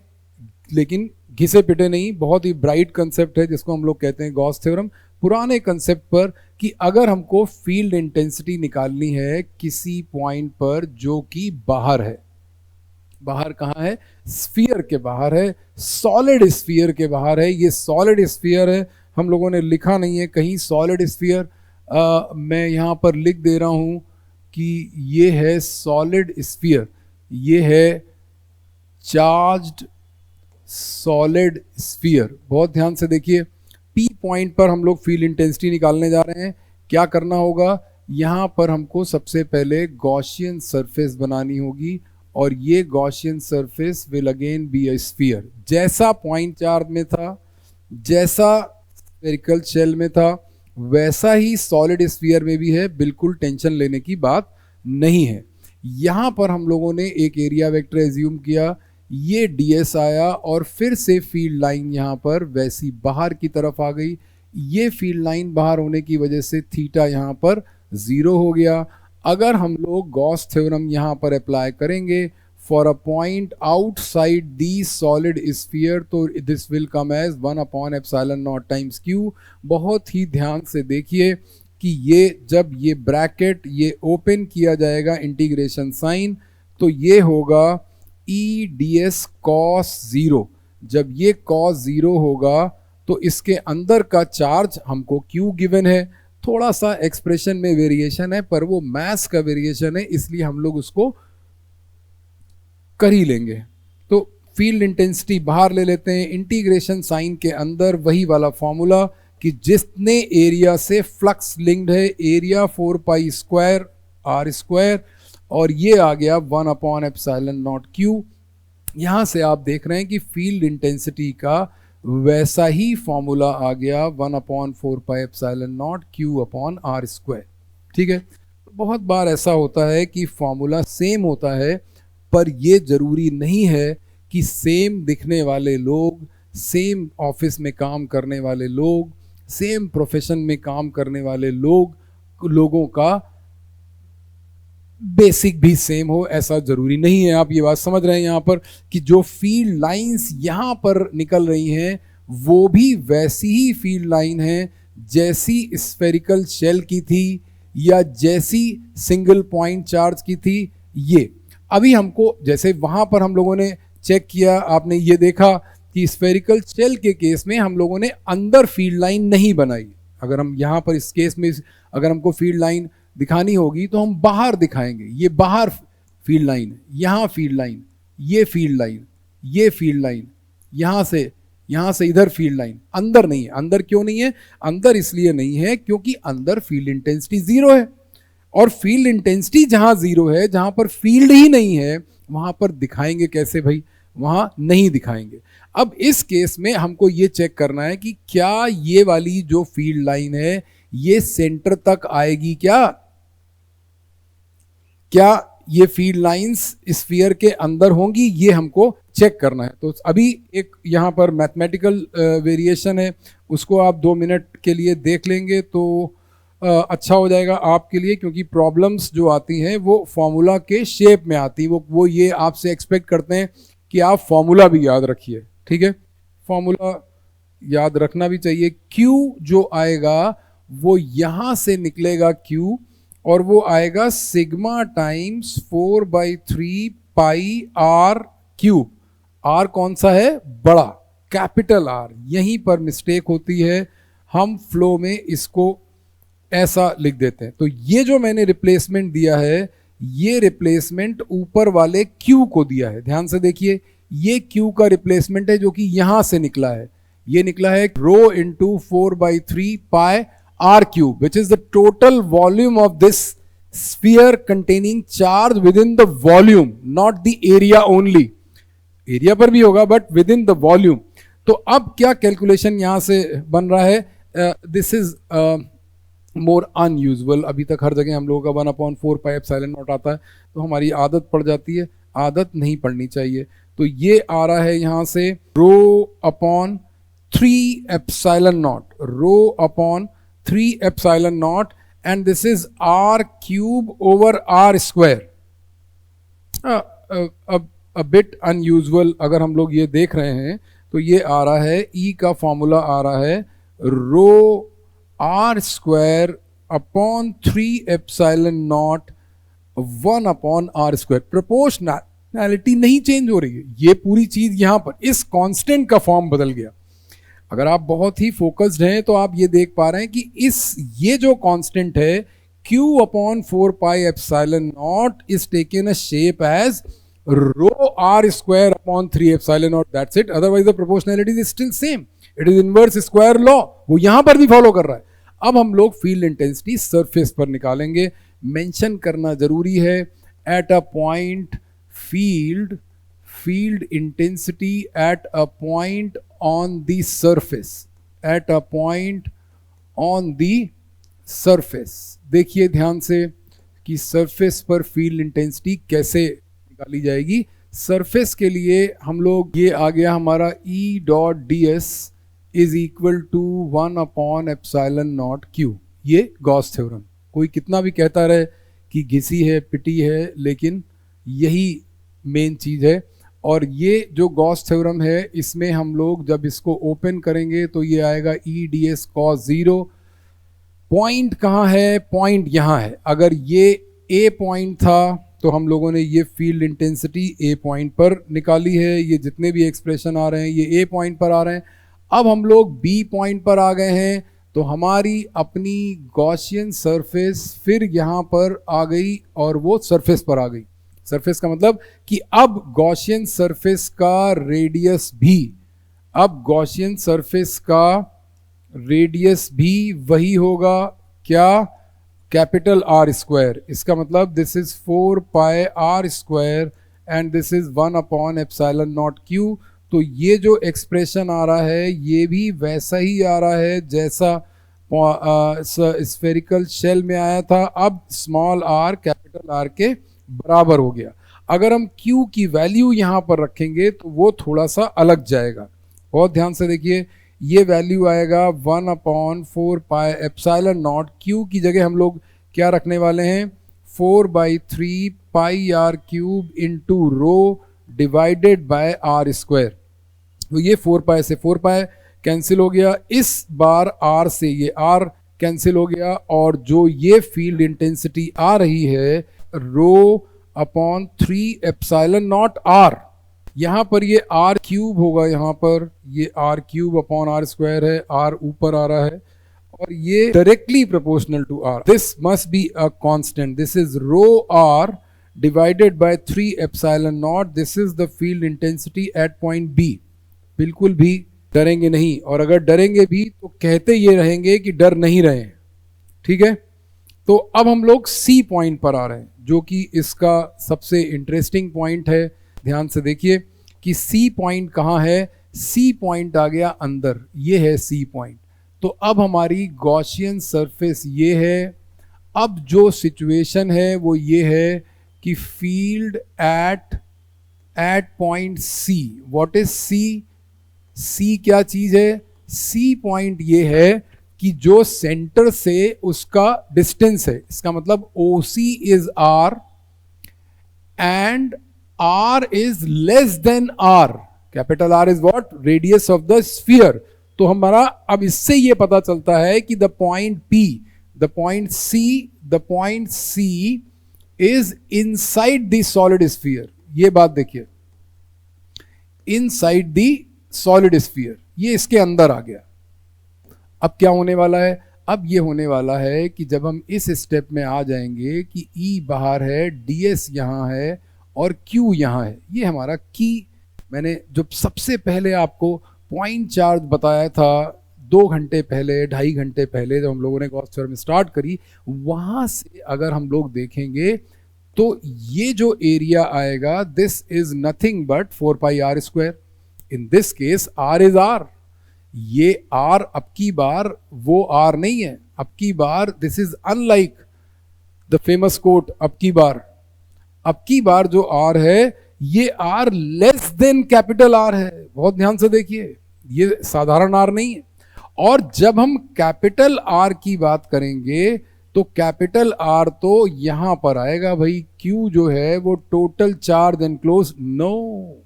लेकिन घिसे पिटे नहीं, बहुत ही ब्राइट कंसेप्ट है जिसको हम लोग कहते हैं गॉस थ्योरम। पुराने कंसेप्ट पर कि अगर हमको फील्ड इंटेंसिटी निकालनी है किसी पॉइंट पर जो कि बाहर है, बाहर कहाँ है? स्फीयर के बाहर है, सॉलिड स्फीयर के बाहर है। ये सॉलिड स्फीयर है, हम लोगों ने लिखा नहीं है कहीं सॉलिड स्फीयर। मैं यहाँ पर लिख दे रहा हूँ कि ये है सॉलिड स्फीयर, ये है चार्ज्ड सॉलिड स्फीयर। बहुत ध्यान से देखिए, पी पॉइंट पर हम लोग फील्ड इंटेंसिटी निकालने जा रहे हैं। क्या करना होगा? यहाँ पर हमको सबसे पहले गॉसियन सरफेस बनानी होगी, और ये Gaussian surface will again be a sphere. जैसा पॉइंट चार्ज में था, जैसा स्फेरिकल शेल में था, वैसा ही सॉलिड स्फीयर में भी है। बिल्कुल टेंशन लेने की बात नहीं है। यहाँ पर हम लोगों ने एक एरिया वेक्टर एज्यूम किया, ये ds आया, और फिर से फील्ड लाइन यहाँ पर वैसी बाहर की तरफ आ गई। ये फील्ड लाइन बाहर होने की वजह से थीटा यहाँ पर 0 हो गया। अगर हम लोग गॉस थ्योरम यहाँ पर अप्लाई करेंगे for a point outside the solid sphere, तो this will come as 1/ε0 times Q। बहुत ही ध्यान से देखिए कि ये जब ये ब्रैकेट ये ओपन किया जाएगा इंटीग्रेशन साइन, तो ये होगा ई डी एस कॉस 0। जब ये कॉस 0 होगा तो इसके अंदर का चार्ज हमको Q गिवन है। थोड़ा सा एक्सप्रेशन में वेरिएशन है, पर वो मास का वेरिएशन है, इसलिए हम लोग उसको कर ही लेंगे। तो फील्ड इंटेंसिटी बाहर ले लेते हैं, इंटीग्रेशन साइन के अंदर वही वाला फॉर्मूला कि जितने एरिया से फ्लक्स लिंक्ड है, area 4 pi square R square, और ये आ गया 1/ε0 Q। यहाँ से आप देख रहे हैं कि फील्ड इंटेंसिटी का वैसा ही फॉर्मूला आ गया 1/4πε0 Q/r²। ठीक है, बहुत बार ऐसा होता है कि फॉर्मूला सेम होता है, पर ये जरूरी नहीं है कि सेम दिखने वाले लोग, सेम ऑफिस में काम करने वाले लोग, सेम प्रोफेशन में काम करने वाले लोगों का बेसिक भी सेम हो, ऐसा जरूरी नहीं है। आप ये बात समझ रहे हैं यहाँ पर कि जो फील्ड लाइंस यहाँ पर निकल रही हैं वो भी वैसी ही फील्ड लाइन है जैसी स्फेरिकल शेल की थी या जैसी सिंगल पॉइंट चार्ज की थी। ये अभी हमको, जैसे वहाँ पर हम लोगों ने चेक किया, आपने ये देखा कि स्फेरिकल शेल के केस में हम लोगों ने अंदर फील्ड लाइन नहीं बनाई। अगर हम यहाँ पर इस केस में अगर हमको फील्ड लाइन दिखानी होगी तो हम बाहर दिखाएंगे। ये बाहर फील्ड लाइन, यहाँ फील्ड लाइन, ये फील्ड लाइन, ये फील्ड लाइन, यहाँ से इधर फील्ड लाइन, अंदर नहीं है। अंदर क्यों नहीं है? अंदर इसलिए नहीं है क्योंकि अंदर फील्ड इंटेंसिटी 0 है, और फील्ड इंटेंसिटी जहाँ 0 है, जहाँ पर फील्ड ही नहीं है, वहाँ पर दिखाएंगे कैसे भाई? वहाँ नहीं दिखाएंगे। अब इस केस में हमको ये चेक करना है कि क्या ये वाली जो फील्ड लाइन है ये सेंटर तक आएगी क्या ये फील्ड लाइंस स्फीयर के अंदर होंगी, ये हमको चेक करना है। तो अभी एक यहाँ पर मैथमेटिकल वेरिएशन है, उसको आप 2 मिनट के लिए देख लेंगे तो अच्छा हो जाएगा आपके लिए, क्योंकि प्रॉब्लम्स जो आती हैं वो फॉर्मूला के शेप में आती है। वो ये आपसे एक्सपेक्ट करते हैं कि आप फॉर्मूला भी याद रखिए, ठीक है। फॉर्मूला याद रखना भी चाहिए। Q जो आएगा वो यहाँ से निकलेगा Q, और वो आएगा sigma times 4/3 pi R cube. R कौन सा है? बड़ा, कैपिटल R। यहीं पर मिस्टेक होती है, हम फ्लो में इसको ऐसा लिख देते हैं। तो ये जो मैंने रिप्लेसमेंट दिया है, ये रिप्लेसमेंट ऊपर वाले Q को दिया है। ध्यान से देखिए, ये Q का रिप्लेसमेंट है जो कि यहां से निकला है। ये निकला है rho into 4/3 pi R cube, which is the total volume of this sphere containing charge within the volume, not the area only. Area पर भी होगा but with in the volume. तो अब क्या कैलकुलेशन यहां से बन रहा है? This is more unusual. अभी तक हर जगह हम लोगों का 1/4 पाई एप्सिलॉन नॉट आता है, तो हमारी आदत पड़ जाती है, आदत नहीं पड़नी चाहिए। तो ये आ रहा है यहां से रो upon 3 epsilon not, row upon 3 epsilon not, and this is R cube over R square. A bit unusual अगर हम लोग ये देख रहे हैं तो ये आ रहा है, E का फॉर्मूला आ रहा है रो R square upon 3 epsilon not 1/R square. Proportionality नहीं चेंज हो रही है, ये पूरी चीज यहां पर इस कांस्टेंट का फॉर्म बदल गया। अगर आप बहुत ही फोकस्ड हैं तो आप ये देख पा रहे हैं कि ये जो कांस्टेंट है Q/4 pi epsilon naught is taken a shape as rho R square upon 3 epsilon naught, that's it. Otherwise the proportionality is still same, it is inverse square law, वो यहां पर भी फॉलो कर रहा है। अब हम लोग फील्ड इंटेंसिटी सरफेस पर निकालेंगे। मेंशन करना जरूरी है, eight a point field intensity at a point on the surface, eight a point on the surface. देखिए ध्यान से कि सरफेस पर फील्ड इंटेंसिटी कैसे निकाली जाएगी। सरफेस के लिए हम लोग, ये आ गया हमारा E.ds is equal to one by epsilon naught Q। ये गॉस थ्योरम, कोई कितना भी कहता रहे कि घिसी है, पिटी है, लेकिन यही मेन चीज है। और ये जो गॉस थ्योरम है, इसमें हम लोग जब इसको ओपन करेंगे तो ये आएगा E.ds cos 0। पॉइंट कहाँ है? पॉइंट यहाँ है। अगर ये A पॉइंट था तो हम लोगों ने ये फील्ड इंटेंसिटी A पॉइंट पर निकाली है। ये जितने भी एक्सप्रेशन आ रहे हैं ये A पॉइंट पर आ रहे हैं। अब हम लोग B पॉइंट पर आ गए हैं, तो हमारी अपनी गॉसियन सरफेस फिर यहाँ पर आ गई और वो सरफेस पर आ गई। सरफेस का मतलब कि अब गॉसियन सरफेस का रेडियस भी, अब गॉसियन सरफेस का रेडियस भी वही होगा, क्या? Capital R square. इसका मतलब this is 4 pi R square and this is one by epsilon naught Q। तो ये जो एक्सप्रेशन आ रहा है ये भी वैसा ही आ रहा है जैसा स्फेरिकल शेल में आया था। अब स्मॉल r कैपिटल R के बराबर हो गया। अगर हम Q की वैल्यू यहाँ पर रखेंगे तो वो थोड़ा सा अलग जाएगा। बहुत ध्यान से देखिए, ये वैल्यू आएगा 1/4 पाई एप्सिलॉन नॉट। Q की जगह हम लोग क्या रखने वाले हैं? 4/3 pi R cube into rho divided by R square. तो ये 4 पाई से 4 पाई कैंसिल हो गया, इस बार R से ये R कैंसिल हो गया, और जो ये फील्ड इंटेंसिटी आ रही है rho upon 3 epsilon not R, यहां पर ये R क्यूब होगा, यहां पर ये R cube upon R square है, R ऊपर आ रहा है और ये directly proportional to R। This must be a constant, this is rho R divided by 3 epsilon naught, this is the field intensity at point B। बिल्कुल भी डरेंगे नहीं, और अगर डरेंगे भी तो कहते ये रहेंगे कि डर नहीं रहे हैं, ठीक है। तो अब हम लोग C पॉइंट पर आ रहे हैं, जो कि इसका सबसे इंटरेस्टिंग पॉइंट है। ध्यान से देखिए कि C पॉइंट कहाँ है? C पॉइंट आ गया अंदर, ये है C पॉइंट। तो अब हमारी गॉसियन सरफेस ये है। अब जो सिचुएशन है वो ये है कि field at point C, what is C? C क्या चीज है? सी पॉइंट ये है कि जो सेंटर से उसका डिस्टेंस है, इसका मतलब OC is R and R is less then R। Capital R is what? Radius of the sphere. तो हमारा अब इससे ये पता चलता है कि the point P, the point C is inside the solid sphere. ये बात देखिए, इनसाइड द सॉलिड स्फीयर, ये इसके अंदर आ गया। अब क्या होने वाला है? अब ये होने वाला है कि जब हम इस स्टेप में आ जाएंगे कि E बाहर है, DS यहाँ है और Q यहाँ है, ये हमारा की, मैंने जो सबसे पहले आपको पॉइंट चार्ज बताया था 2 घंटे पहले, 2.5 घंटे पहले जब हम लोगों ने गॉस थ्योरम स्टार्ट करी, वहाँ से अगर हम लोग देखेंगे तो ये जो एरिया आएगा, this is nothing but 4 pi R square. In this case R is R। ये R अब की बार वो R नहीं है, अब की बार this is unlike the famous quote, अब की बार जो R है ये R less than capital R है। बहुत ध्यान से देखिए, ये साधारण R नहीं है। और जब हम कैपिटल R की बात करेंगे तो कैपिटल R तो यहां पर आएगा भाई। Q जो है वो total charge enclose, no,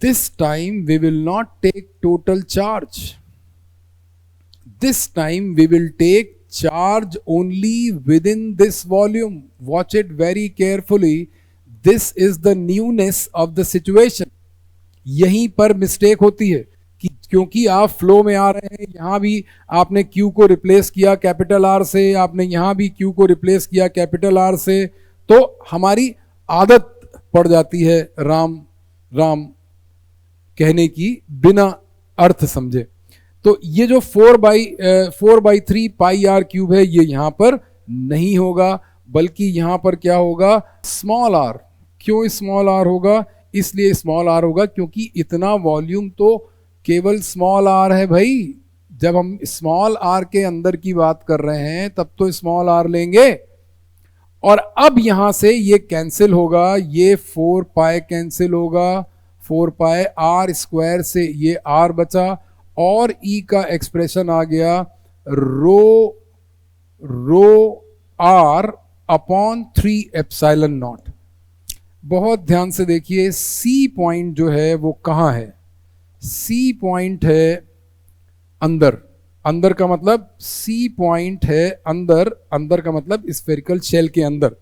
this time we will not take total charge. This time we will take charge only within this volume. Watch it very carefully. This is the newness of the situation. यहीं पर मिस्टेक होती है कि क्योंकि आप फ्लो में आ रहे हैं, यहां भी आपने Q को रिप्लेस किया कैपिटल R से, आपने यहां भी Q को रिप्लेस किया कैपिटल R से, तो हमारी आदत पड़ जाती है राम राम कहने की बिना अर्थ समझे। तो ये जो 4/3 पाई R क्यूब है, ये यहां पर नहीं होगा, बल्कि यहां पर क्या होगा? Small r। क्यों स्मॉल r होगा? इसलिए स्मॉल r होगा क्योंकि इतना वॉल्यूम तो केवल स्मॉल r है भाई। जब हम स्मॉल r के अंदर की बात कर रहे हैं तब तो स्मॉल r लेंगे। और अब यहां से ये कैंसिल होगा, ये 4 पाई कैंसिल होगा, 4 पाई R स्क्वायर से ये R बचा, और E का एक्सप्रेशन आ गया रो R अपॉन 3 एप्सिलॉन नॉट। बहुत ध्यान से देखिए, C पॉइंट जो है वो कहाँ है? C पॉइंट है अंदर। अंदर का मतलब C पॉइंट है अंदर, अंदर का मतलब स्फेरिकल शेल के अंदर।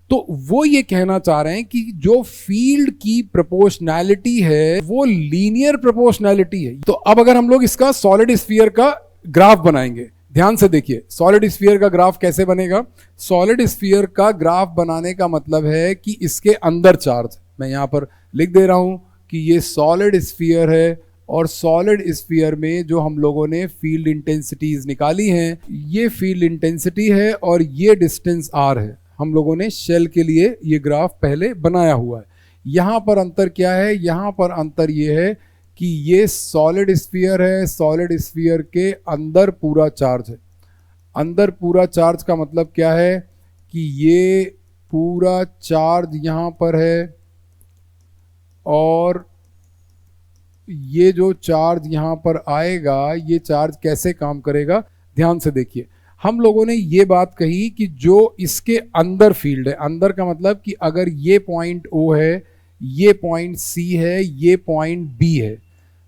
तो वो ये कहना चाह रहे हैं कि जो फील्ड की प्रोपोर्शनैलिटी है वो लीनियर प्रोपोर्शनैलिटी है। तो अब अगर हम लोग इसका सॉलिड स्फीयर का ग्राफ बनाएंगे, ध्यान से देखिए सॉलिड स्फीयर का ग्राफ कैसे बनेगा। सॉलिड स्फीयर का ग्राफ बनाने का मतलब है कि इसके अंदर चार्ज, मैं यहां पर लिख दे रहा हूं कि ये सॉलिड स्फीयर है, और सॉलिड स्फीयर में जो हम लोगों ने फील्ड इंटेंसिटीज निकाली हैं, ये फील्ड इंटेंसिटी है और ये डिस्टेंस R है। हम लोगों ने शेल के लिए ये ग्राफ पहले बनाया हुआ है। यहाँ पर अंतर क्या है? यहाँ पर अंतर ये है कि ये सॉलिड स्फीयर है, सॉलिड स्फीयर के अंदर पूरा चार्ज है। अंदर पूरा चार्ज का मतलब क्या है कि ये पूरा चार्ज यहाँ पर है, और ये जो चार्ज यहाँ पर आएगा, ये चार्ज कैसे काम करेगा? ध्यान से देखिए, हम लोगों ने ये बात कही कि जो इसके अंदर फील्ड है, अंदर का मतलब कि अगर ये पॉइंट O है, ये पॉइंट C है, ये पॉइंट B है,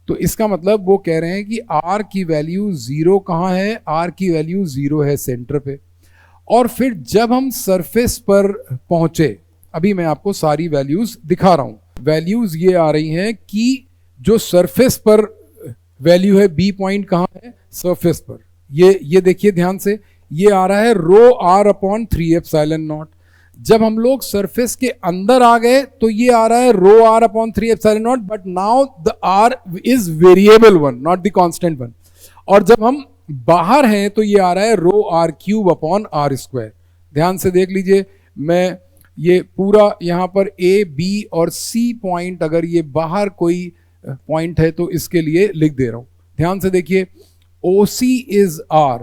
तो इसका मतलब वो कह रहे हैं कि R की वैल्यू 0 कहाँ है? R की वैल्यू 0 है सेंटर पे। और फिर जब हम सरफेस पर पहुंचे, अभी मैं आपको सारी वैल्यूज दिखा रहा हूं। वैल्यूज ये आ रही हैं कि जो सरफेस पर वैल्यू है, B पॉइंट कहाँ है? सरफेस पर। ये देखिए ध्यान से, ये आ रहा है रो R अपॉन 3 एप्सिलॉन नॉट। जब हम लोग सरफेस के अंदर आ गए तो ये आ रहा है रो R upon 3 epsilon not, but now the R is variable one, not the constant one. और जब हम बाहर हैं तो ये आ रहा है रो R cube upon R square. ध्यान से देख लीजिए, मैं ये पूरा यहाँ पर A, B और C पॉइंट, अगर ये बाहर कोई पॉइंट है तो इसके लिए लिख दे रहा हूं। ध्यान से देखिए, OC is R.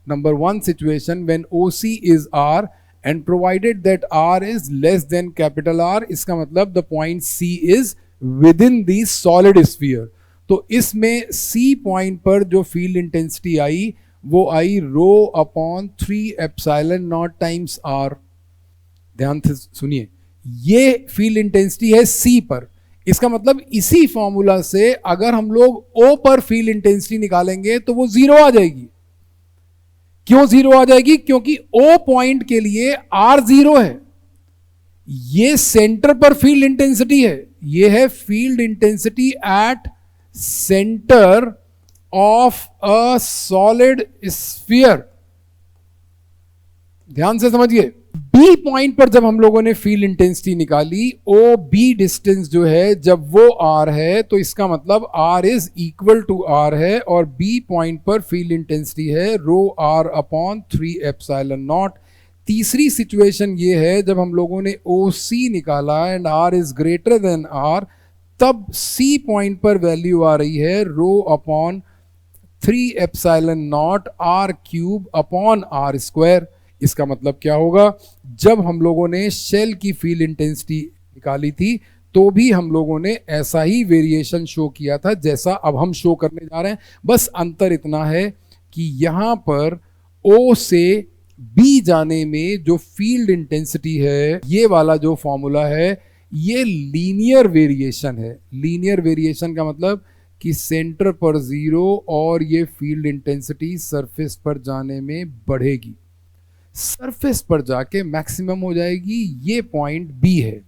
Number 1 situation when OC is R and provided that R is less than capital R, इसका मतलब the point C is within the solid sphere. तो इसमें सी पॉइंट पर जो फील्ड इंटेंसिटी आई वो आई rho upon 3 epsilon naught times R. ध्यान से सुनिए, ये फील्ड इंटेंसिटी है सी पर, इसका मतलब इसी फॉर्मूला से अगर हम लोग ओ पर फील्ड इंटेंसिटी निकालेंगे तो वो जीरो आ जाएगी। क्यों जीरो आ जाएगी? क्योंकि ओ पॉइंट के लिए आर जीरो है, ये सेंटर पर फील्ड इंटेंसिटी है, ये है field intensity at centre of a solid sphere. ध्यान से समझिए, बी पॉइंट पर जब हम लोगों ने फील्ड इंटेंसिटी निकाली, ओ बी डिस्टेंस जो है जब वो आर है तो इसका मतलब R is equal to R है, और बी पॉइंट पर फील्ड इंटेंसिटी है rho R upon 3 epsilon naught. तीसरी सिचुएशन ये है जब हम लोगों ने ओ सी निकाला and R is greater than R, तब सी पॉइंट पर वैल्यू आ रही है rho upon 3 epsilon naught R cube upon R square. इसका मतलब क्या होगा? जब हम लोगों ने शेल की फील्ड इंटेंसिटी निकाली थी तो भी हम लोगों ने ऐसा ही वेरिएशन शो किया था जैसा अब हम शो करने जा रहे हैं। बस अंतर इतना है कि यहां पर ओ से बी जाने में जो फील्ड इंटेंसिटी है, ये वाला जो फॉर्मूला है, ये लीनियर वेरिएशन है। लीनियर वेरिएशन का मतलब कि सेंटर पर जीरो और ये फील्ड इंटेंसिटी सरफेस पर जाने में बढ़ेगी, सरफेस पर जाके मैक्सिमम हो जाएगी। ये पॉइंट बी है,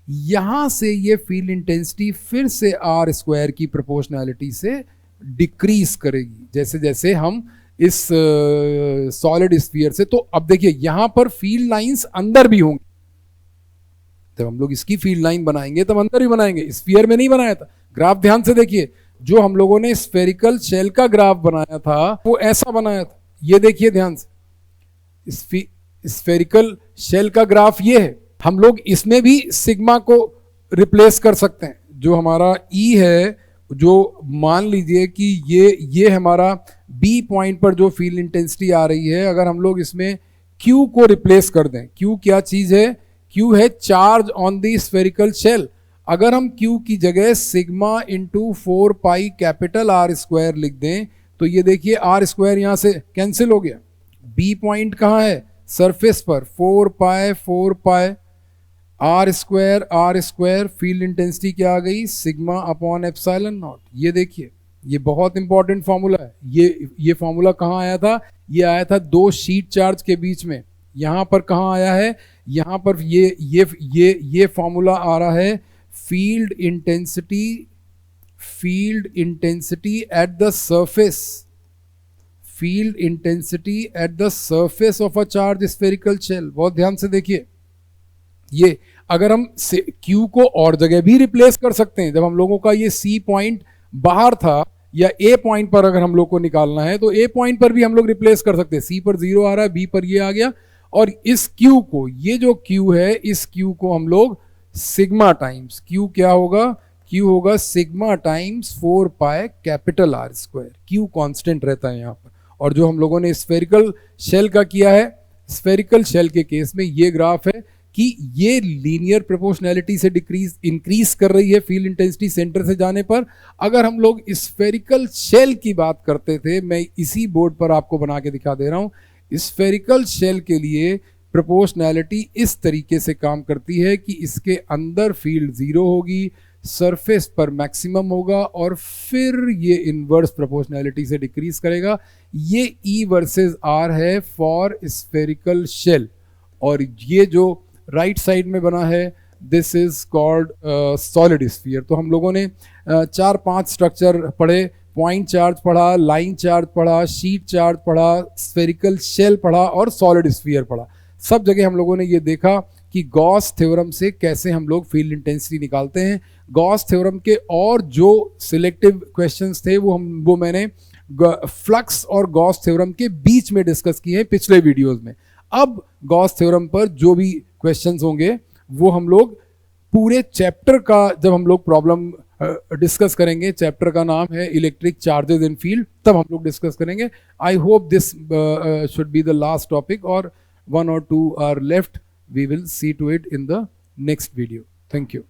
यहां से ये फील्ड इंटेंसिटी फिर से आर स्क्वायर की प्रोपोर्शनैलिटी से डिक्रीज करेगी जैसे जैसे हम इस सॉलिड स्फीयर से। तो अब देखिए यहां पर फील्ड लाइंस अंदर भी होंगी, जब हम लोग इसकी फील्ड लाइन बनाएंगे तब अंदर ही बनाएंगे, स्फीयर में नहीं बनाया था। ग्राफ ध्यान से देखिए, जो हम लोगों ने स्फेरिकल शेल का ग्राफ बनाया था वो ऐसा बनाया था, ये देखिए ध्यान से, स्फेरिकल शेल का ग्राफ ये है। हम लोग इसमें भी सिग्मा को रिप्लेस कर सकते हैं। जो हमारा ई है, जो मान लीजिए कि ये हमारा बी पॉइंट पर जो फील्ड इंटेंसिटी आ रही है, अगर हम लोग इसमें क्यू को रिप्लेस कर दें, क्यू क्या चीज है? क्यू है charge on the spherical shell. अगर हम क्यू की जगह sigma into 4 pi capital R square लिख दें तो ये देखिए आर स्क्वायर यहां से कैंसिल हो गया। बी पॉइंट कहाँ है? सरफेस पर। 4 पाई आर स्क्वायर, फील्ड इंटेंसिटी क्या आ गई? Sigma upon epsilon not. ये देखिए, ये बहुत इंपॉर्टेंट फॉर्मूला है। ये फॉर्मूला कहाँ आया था? ये आया था दो शीट चार्ज के बीच में। यहां पर कहाँ आया है? यहां पर ये फॉर्मूला आ रहा है field intensity at the surface, field intensity at the surface of a charge spherical shell. बहुत ध्यान से देखिए, ये अगर हम Q को और जगह भी रिप्लेस कर सकते हैं। जब हम लोगों का ये C पॉइंट बाहर था या A पॉइंट पर अगर हम लोग को निकालना है तो A पॉइंट पर भी हम लोग रिप्लेस कर सकते हैं। C पर 0 आ रहा है, B पर ये आ गया, और इस Q को, ये जो Q है, इस Q को हम लोग सिग्मा टाइम्स, Q क्या होगा? Q होगा sigma times 4 pi capital R square. Q constant रहता है यहाँ पर। और जो हम लोगों ने स्फेरिकल शेल का किया है, स्फेरिकल शेल के केस में ये ग्राफ है कि ये लीनियर प्रोपोर्शनैलिटी से इंक्रीज कर रही है फील्ड इंटेंसिटी सेंटर से जाने पर। अगर हम लोग स्फेरिकल शेल की बात करते थे, मैं इसी बोर्ड पर आपको बना के दिखा दे रहा हूं, स्फेरिकल शेल के लिए प्रोपोर्शनैलिटी इस तरीके से काम करती है कि इसके अंदर फील्ड 0 होगी, सरफेस पर मैक्सिमम होगा, और फिर ये इनवर्स प्रोपोर्शनैलिटी से डिक्रीज करेगा। ये E वर्सेस R है फॉर स्फेरिकल शेल, और ये जो राइट साइड में बना है this is called solid sphere. तो हम लोगों ने 4-5 स्ट्रक्चर पढ़े, पॉइंट चार्ज पढ़ा, लाइन चार्ज पढ़ा, शीट चार्ज पढ़ा, स्फेरिकल शेल पढ़ा और सॉलिड स्फीयर पढ़ा। सब जगह हम लोगों ने ये देखा कि गॉस थ्योरम से कैसे हम लोग फील्ड इंटेंसिटी निकालते हैं। गॉस थ्योरम के और जो सिलेक्टिव क्वेश्चंस थे वो मैंने फ्लक्स और गॉस थ्योरम के बीच में डिस्कस किए हैं पिछले वीडियोस में। अब गॉस थ्योरम पर जो भी क्वेश्चंस होंगे वो हम लोग पूरे चैप्टर का, जब हम लोग प्रॉब्लम डिस्कस करेंगे, चैप्टर का नाम है इलेक्ट्रिक चार्जेस इन फील्ड, तब हम लोग डिस्कस करेंगे। I hope this should be the last topic, और 1 or 2 are left. We will see to it in the next video. Thank you.